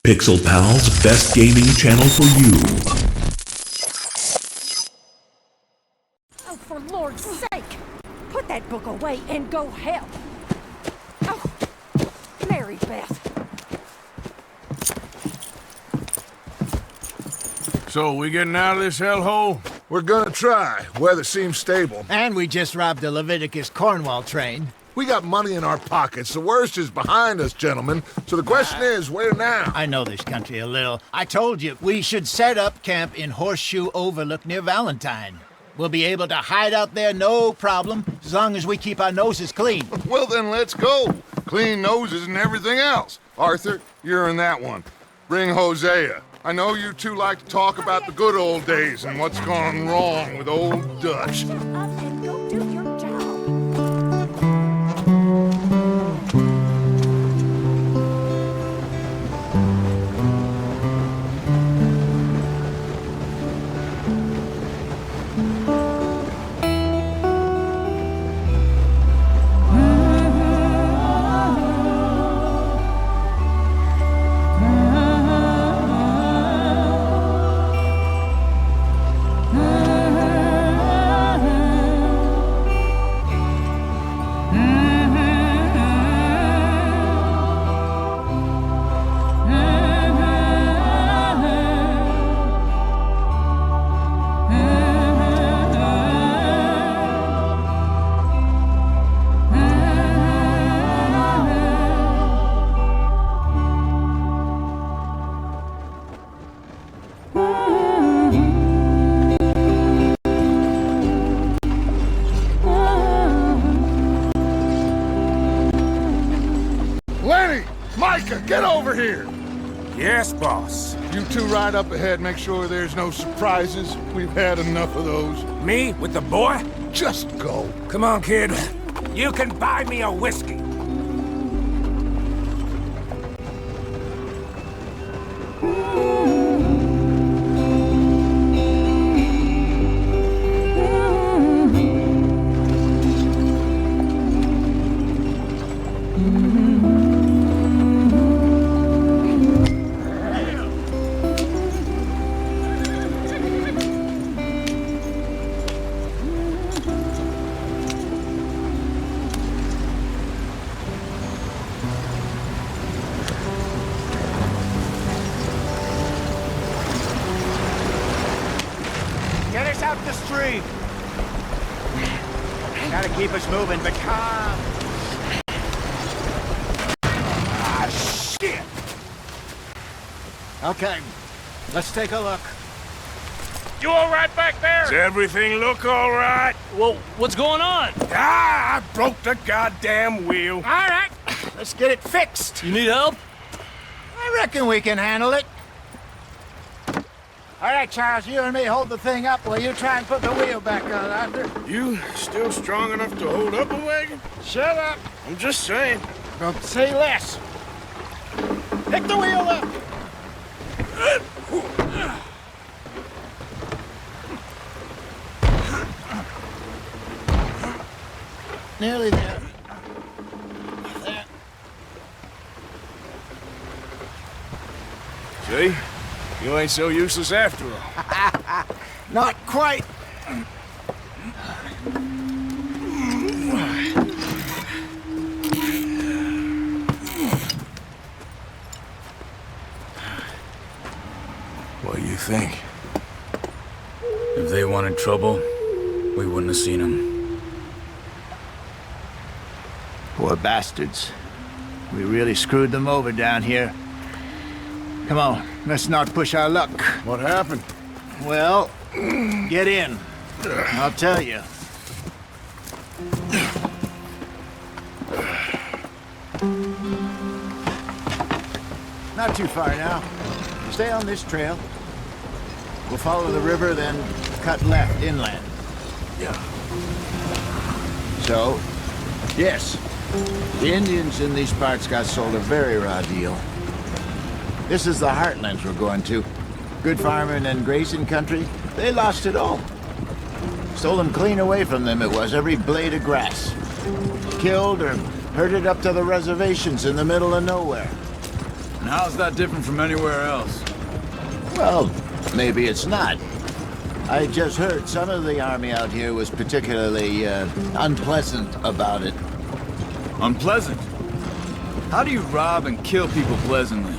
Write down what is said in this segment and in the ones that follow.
Pixel Pal's best gaming channel for you. Oh, for Lord's sake! Put that book away and go help! Oh, Mary Beth. So, we getting out of this hellhole? We're gonna try. Weather seems stable. And we just robbed the Leviticus Cornwall train. We got money in our pockets. The worst is behind us, gentlemen. So the question is, where now? I know this country a little. I told you, we should set up camp in Horseshoe Overlook near Valentine. We'll be able to hide out there, no problem, as long as we keep our noses clean. Well, then let's go. Clean noses and everything else. Arthur, you're in that one. Bring Hosea. I know you two like to talk about the good old days and what's gone wrong with old Dutch. Shut up and go do your job. Micah, get over here! Yes, boss. You two ride up ahead, make sure there's no surprises. We've had enough of those. Me with the boy? Just go. Come on, kid. You can buy me a whiskey. Get us out the street. Gotta keep us moving, but calm. Ah, shit! Okay, let's take a look. You all right back there? Does everything look all right? Well, what's going on? Ah, I broke the goddamn wheel. All right, let's get it fixed. You need help? I reckon we can handle it. All right, Charles, you and me hold the thing up while you try and put the wheel back on, Arthur. You still strong enough to hold up a wagon? Shut up. I'm just saying. Don't say less. Pick the wheel up. Nearly there. There. See? You ain't so useless after all. Not quite. What do you think? If they wanted trouble, we wouldn't have seen them. Poor bastards. We really screwed them over down here. Come on, let's not push our luck. What happened? Well, get in. I'll tell you. Not too far now. Stay on this trail. We'll follow the river, then cut left inland. Yeah. So, yes, the Indians in these parts got sold a very raw deal. This is the heartlands we're going to. Good farming and grazing country, they lost it all. Stolen clean away from them it was, every blade of grass. Killed or herded up to the reservations in the middle of nowhere. And how's that different from anywhere else? Well, maybe it's not. I just heard some of the army out here was particularly unpleasant about it. Unpleasant? How do you rob and kill people pleasantly?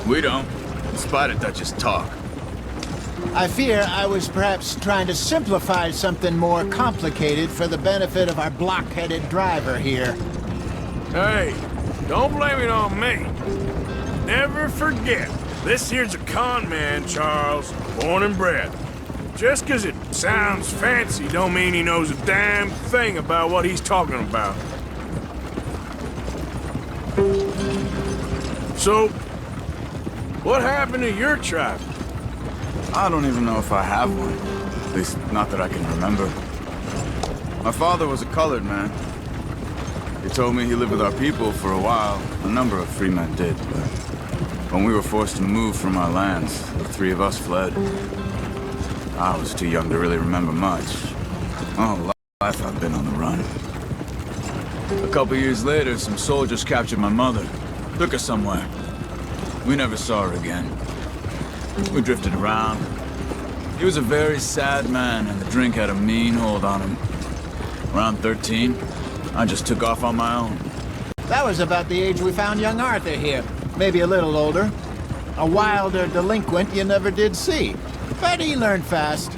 We don't, in spite of Dutch's talk. I fear I was perhaps trying to simplify something more complicated for the benefit of our block-headed driver here. Hey, don't blame it on me. Never forget, this here's a con man, Charles, born and bred. Just 'cause it sounds fancy don't mean he knows a damn thing about what he's talking about. So, what happened to your tribe? I don't even know if I have one. At least, not that I can remember. My father was a colored man. He told me he lived with our people for a while. A number of free men did, but when we were forced to move from our lands, the three of us fled. I was too young to really remember much. My whole life I've been on the run. A couple years later, some soldiers captured my mother. Took her somewhere. We never saw her again. We drifted around. He was a very sad man, and the drink had a mean hold on him. Around 13, I just took off on my own. That was about the age we found young Arthur here. Maybe a little older. A wilder delinquent you never did see. But he learned fast.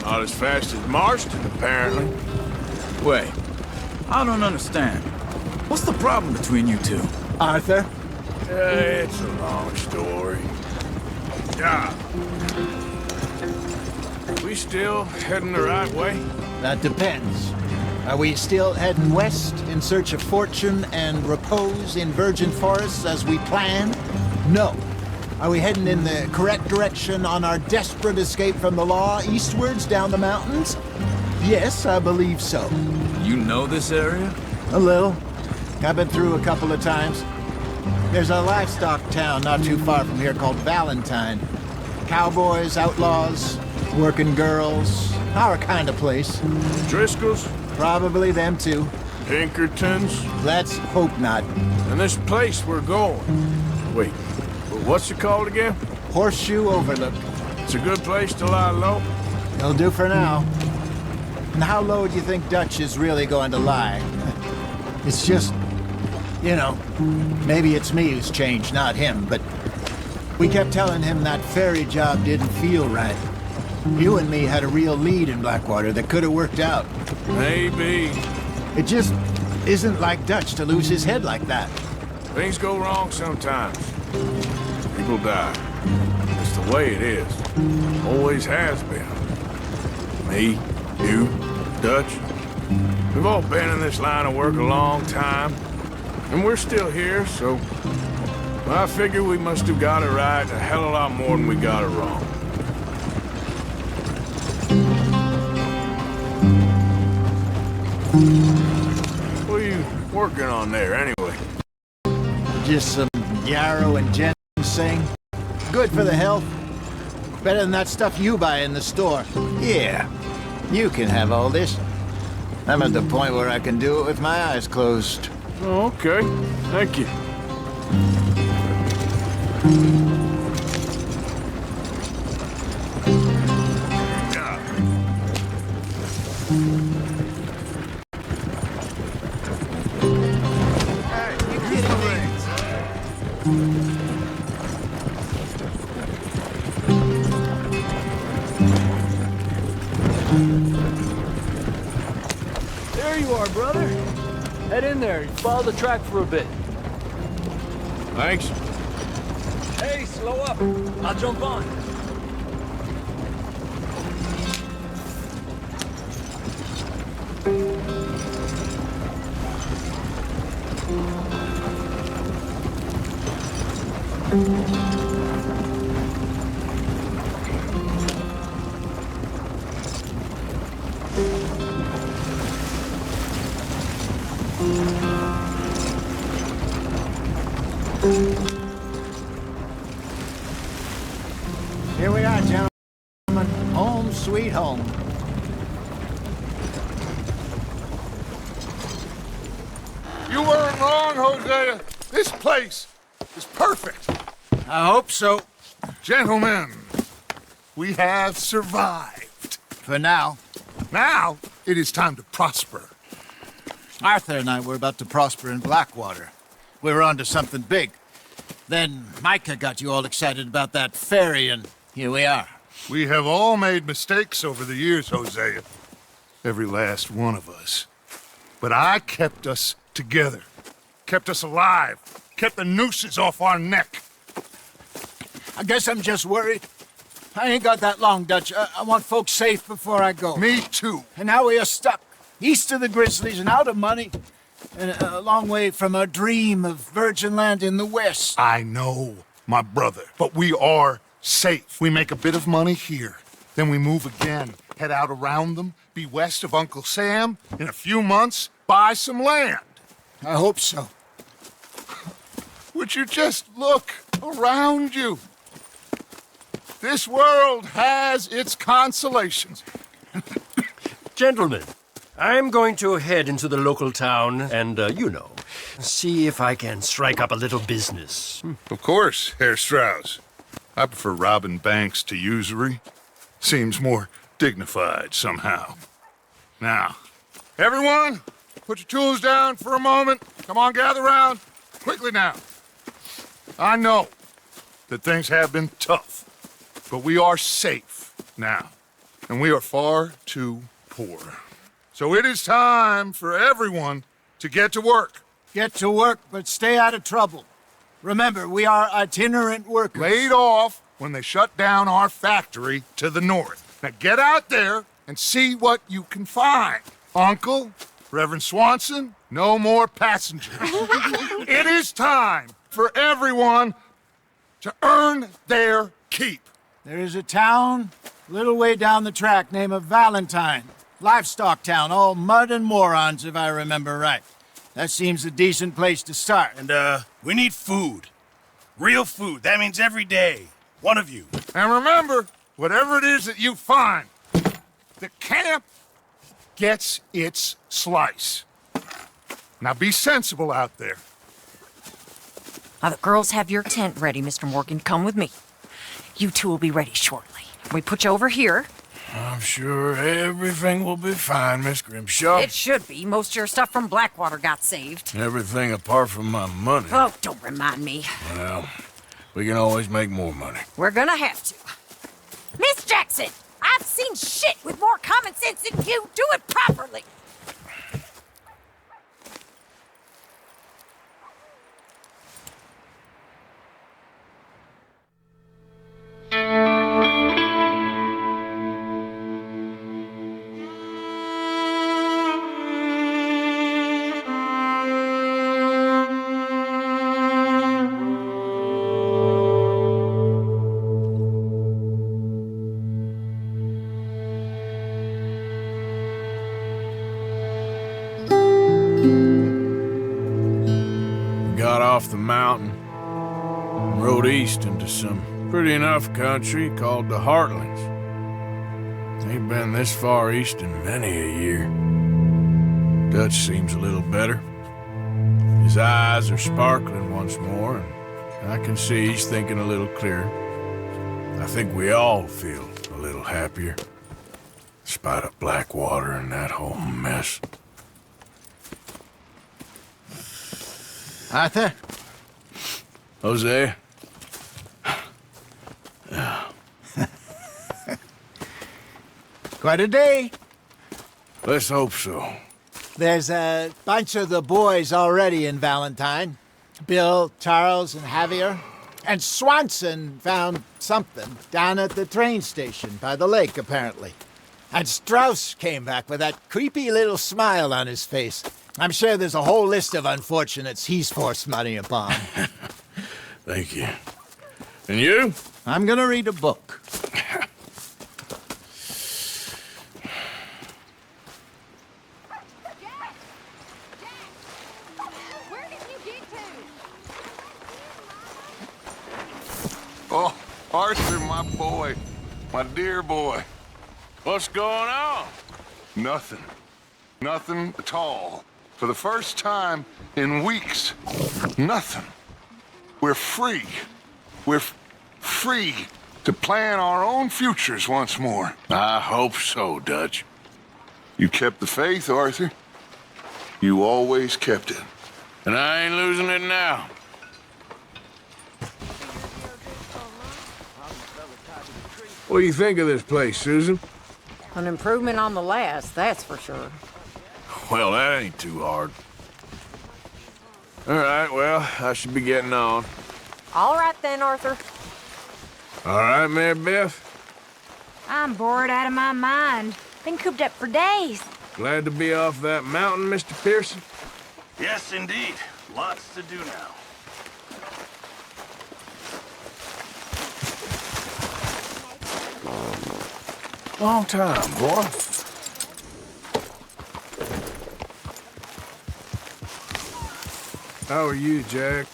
Not as fast as Marston, apparently. Wait, I don't understand. What's the problem between you two? Arthur? It's a long story. Yeah. We still heading the right way? That depends. Are we still heading west in search of fortune and repose in virgin forests as we planned? No. Are we heading in the correct direction on our desperate escape from the law eastwards down the mountains? Yes, I believe so. You know this area? A little. I've been through a couple of times. There's a livestock town not too far from here called Valentine. Cowboys, outlaws, working girls, our kind of place. Driscoll's? Probably them too. Pinkertons? Let's hope not. And this place we're going. Wait, what's it called again? Horseshoe Overlook. It's a good place to lie low? It'll do for now. And how low do you think Dutch is really going to lie? It's just, you know, maybe it's me who's changed, not him, but we kept telling him that ferry job didn't feel right. You and me had a real lead in Blackwater that could have worked out. Maybe. It just isn't like Dutch to lose his head like that. Things go wrong sometimes. People die. It's the way it is. Always has been. Me, you, Dutch. We've all been in this line of work a long time. And we're still here, so I figure we must have got it right a hell of a lot more than we got it wrong. What are you working on there, anyway? Just some yarrow and ginseng. Good for the health. Better than that stuff you buy in the store. Yeah, you can have all this. I'm at the point where I can do it with my eyes closed. Oh, okay. Thank you. There you are, brother. Head in there. Follow the track for a bit. Thanks. Hey, slow up. I'll jump on. Here we are, gentlemen. Home sweet home. You weren't wrong, Hosea. This place, is perfect. I hope so. Gentlemen, we have survived. For now. Now, it is time to prosper. Arthur and I were about to prosper in Blackwater. We were onto something big. Then Micah got you all excited about that ferry, and here we are. We have all made mistakes over the years, Hosea. Every last one of us. But I kept us together. Kept us alive. Kept the nooses off our neck. I guess I'm just worried. I ain't got that long, Dutch. I want folks safe before I go. Me too. And now we are stuck, east of the Grizzlies and out of money, and a long way from our dream of virgin land in the west. I know, my brother, but we are safe. We make a bit of money here, then we move again, head out around them, be west of Uncle Sam, in a few months, buy some land. I hope so. Would you just look around you? This world has its consolations. Gentlemen, I'm going to head into the local town and, see if I can strike up a little business. Of course, Herr Strauss. I prefer robbing banks to usury. Seems more dignified somehow. Now, everyone, put your tools down for a moment. Come on, gather round. Quickly now. I know that things have been tough, but we are safe now, and we are far too poor. So it is time for everyone to get to work. Get to work, but stay out of trouble. Remember, we are itinerant workers. Laid off when they shut down our factory to the north. Now get out there and see what you can find. Uncle, Reverend Swanson, no more passengers. It is time for everyone to earn their keep. There is a town a little way down the track named Valentine. Livestock town, all mud and morons, if I remember right. That seems a decent place to start. And, we need food. Real food. That means every day. One of you. And remember, whatever it is that you find, the camp gets its slice. Now be sensible out there. Now, the girls have your tent ready, Mr. Morgan. Come with me. You two will be ready shortly. We put you over here. I'm sure everything will be fine, Miss Grimshaw. It should be. Most of your stuff from Blackwater got saved. Everything apart from my money. Oh, don't remind me. Well, we can always make more money. We're gonna have to. Miss Jackson, I've seen shit with more common sense than you. Do it properly. Got off the mountain and rode east into some pretty enough country called the Heartlands. Ain't been this far east in many a year. Dutch seems a little better. His eyes are sparkling once more, and I can see he's thinking a little clearer. I think we all feel a little happier, despite of Blackwater and that whole mess. Arthur? Jose? Quite a day. Let's hope so. There's a bunch of the boys already in Valentine. Bill, Charles, and Javier. And Swanson found something down at the train station by the lake, apparently. And Strauss came back with that creepy little smile on his face. I'm sure there's a whole list of unfortunates he's forced money upon. Thank you. And you? I'm gonna read a book. Where did you get to? Oh, Arthur, my boy. My dear boy. What's going on? Nothing. Nothing at all. For the first time in weeks. Nothing. we're free. We're free to plan our own futures once more. I hope so, Dutch. You kept the faith, Arthur. You always kept it. And I ain't losing it now. What do you think of this place, Susan? An improvement on the last, that's for sure. Well, that ain't too hard. All right, well, I should be getting on. All right then, Arthur. All right, Mary Beth. I'm bored out of my mind. Been cooped up for days. Glad to be off that mountain, Mr. Pearson? Yes, indeed. Lots to do now. Long time, boy. How are you, Jack?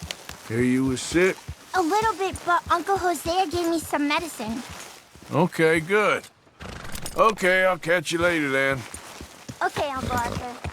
Hear you was sick? A little bit, but Uncle Hosea gave me some medicine. Okay, good. Okay, I'll catch you later then. Okay, Uncle Arthur.